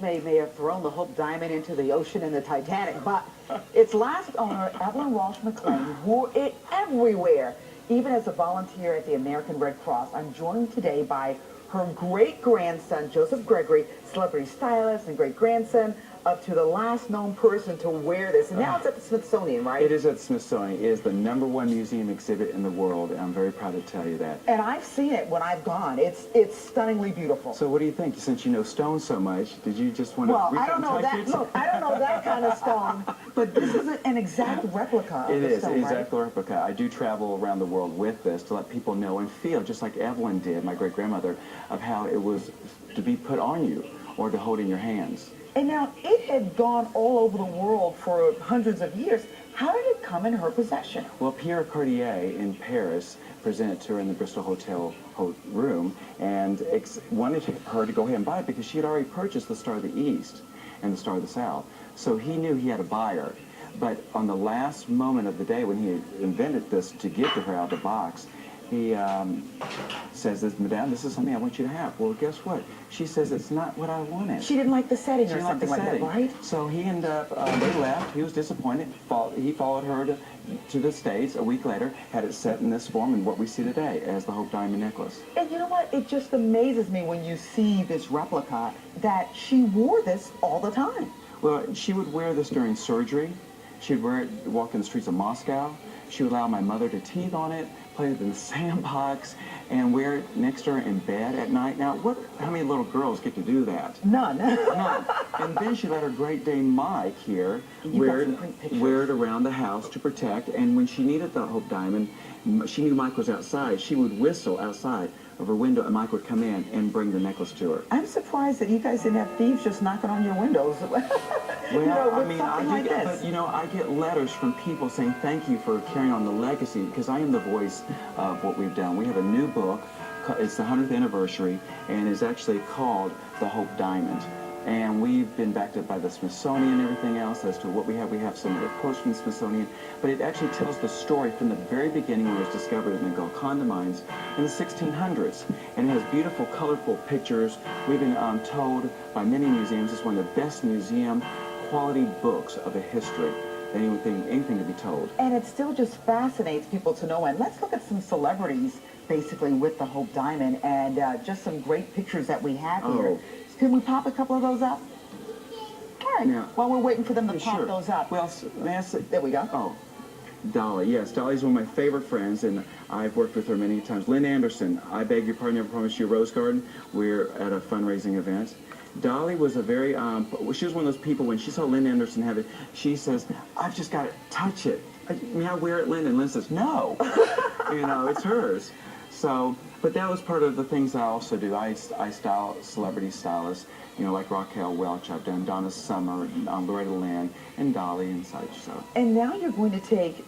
may have thrown the Hope Diamond into the ocean in the Titanic, but its last owner, Evelyn Walsh McLean, wore it everywhere, even as a volunteer at the American Red Cross. I'm joined today by her great-grandson, Joseph Gregory, celebrity stylist and great-grandson, up to the last known person to wear this. And now it's at the Smithsonian, right? It is at the Smithsonian. It is the #1 museum exhibit in the world, and I'm very proud to tell you that. And I've seen it when I've gone. It's stunningly beautiful. So what do you think? Since you know stone so much, did you just want to Well, reach I out don't and know touch that. it? Look, I don't know that kind of stone, but this is an exact replica of It the is stone, an right? exact replica. I do travel around the world with this to let people know and feel, just like Evelyn did, my great-grandmother, of how it was to be put on you or to hold in your hands. And now, it had gone all over the world for hundreds of years. How did it come in her possession? Well, Pierre Cartier in Paris presented to her in the Bristol Hotel room and wanted her to go ahead and buy it because she had already purchased the Star of the East and the Star of the South. So he knew he had a buyer. But on the last moment of the day when he invented this to give to her out of the box, he says, Madame, this is something I want you to have. Well, guess what? She says it's not what I wanted. She didn't like the setting or something like that, right? So he ended up, they left. He was disappointed. He followed her to the States a week later, had it set in this form and what we see today as the Hope Diamond necklace. And you know what? It just amazes me when you see this replica that she wore this all the time. Well, she would wear this during surgery. She would wear it, walk in the streets of Moscow. She would allow my mother to teeth on it, play it in the sandbox, and wear it next to her in bed at night. Now, how many little girls get to do that? None. None. And then she let her Great Dane Mike here wear it around the house to protect. And when she needed the Hope Diamond, she knew Mike was outside. She would whistle outside of her window, and Mike would come in and bring the necklace to her. I'm surprised that you guys didn't have thieves just knocking on your windows. Well, I mean, but you know, I get letters from people saying thank you for carrying on the legacy because I am the voice of what we've done. We have a new book. It's the 100th anniversary, and it's actually called The Hope Diamond. And we've been backed up by the Smithsonian and everything else as to what we have. We have some of the quotes from the Smithsonian, but it actually tells the story from the very beginning when it was discovered in the Golconda mines in the 1600s. And it has beautiful, colorful pictures. We've been told by many museums it's one of the best museum quality books of the history. Anything to be told. And it still just fascinates people to know. And let's look at some celebrities, basically, with the Hope Diamond, and just some great pictures that we have here. Can we pop a couple of those up? All right. Now, while we're waiting for them to pop those up. Well, there we go. Oh, Dolly. Yes, Dolly's one of my favorite friends, and I've worked with her many times. Lynn Anderson, I beg your pardon, never promised you a rose garden. We're at a fundraising event. Dolly was a very, she was one of those people, when she saw Lynn Anderson have it, she says, I've just got to touch it. May I wear it, Lynn? And Lynn says, no. You know, it's hers. So, but that was part of the things I also do. I style celebrity stylists, you know, like Raquel Welch. I've done Donna Summer, Loretta Lynn, and Dolly and such. So. And now you're going to take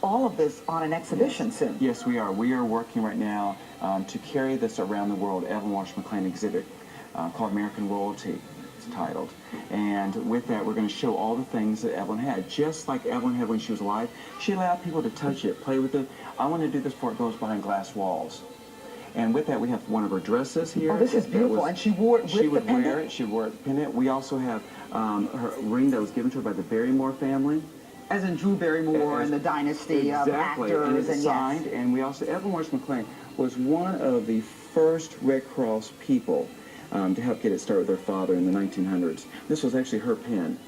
all of this on an exhibition soon. Yes, we are. We are working right now to carry this around the world. Evelyn Walsh McLean exhibit called American Royalty. It's titled. And with that, we're going to show all the things that Evelyn had. Just like Evelyn had when she was alive, she allowed people to touch it, play with it. I want to do this before it goes behind glass walls. And with that, we have one of her dresses here. Oh, this is beautiful. And she wore it with the pendant? She would wear it. She wore it pendant. We also have her ring that was given to her by the Barrymore family. As in Drew Barrymore and the dynasty of actors. And it's signed. And we also, Evelyn Walsh McLean was one of the first Red Cross people to help get it started with her father in the 1900s. This was actually her pen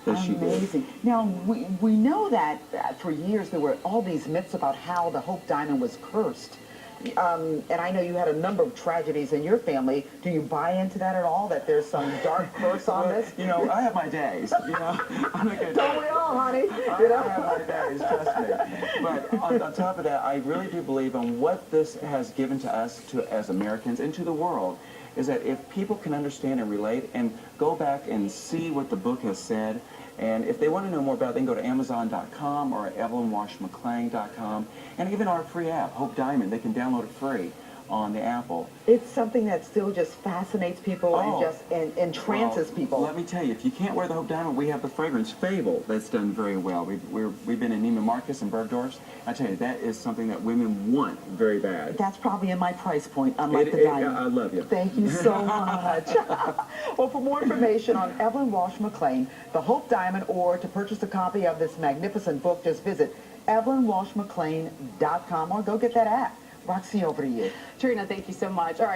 that she did. Amazing. Now, we know that for years there were all these myths about how the Hope Diamond was cursed. And I know you had a number of tragedies in your family. Do you buy into that at all, that there's some dark curse on this? You know, I have my days, you know. I'm not gonna Don't we all, honey? I have my days, trust me. But on top of that, I really do believe on what this has given to us as Americans and to the world is that if people can understand and relate and go back and see what the book has said, and if they want to know more about it, they can go to Amazon.com or EvelynWalshMcLean.com, and even our free app, Hope Diamond. They can download it free on the apple. It's something that still just fascinates people and just entrances people. Let me tell you, if you can't wear the Hope Diamond, we have the fragrance Fable that's done very well. We've been in Neiman Marcus and Bergdorf's. I tell you, that is something that women want very bad. That's probably in my price point, unlike the diamond. I love you. Thank you so much. Well, for more information on Evelyn Walsh McLean, the Hope Diamond, or to purchase a copy of this magnificent book, just visit EvelynWalshMcLean.com or go get that app. Roxy, over to you. Trina, thank you so much. All right.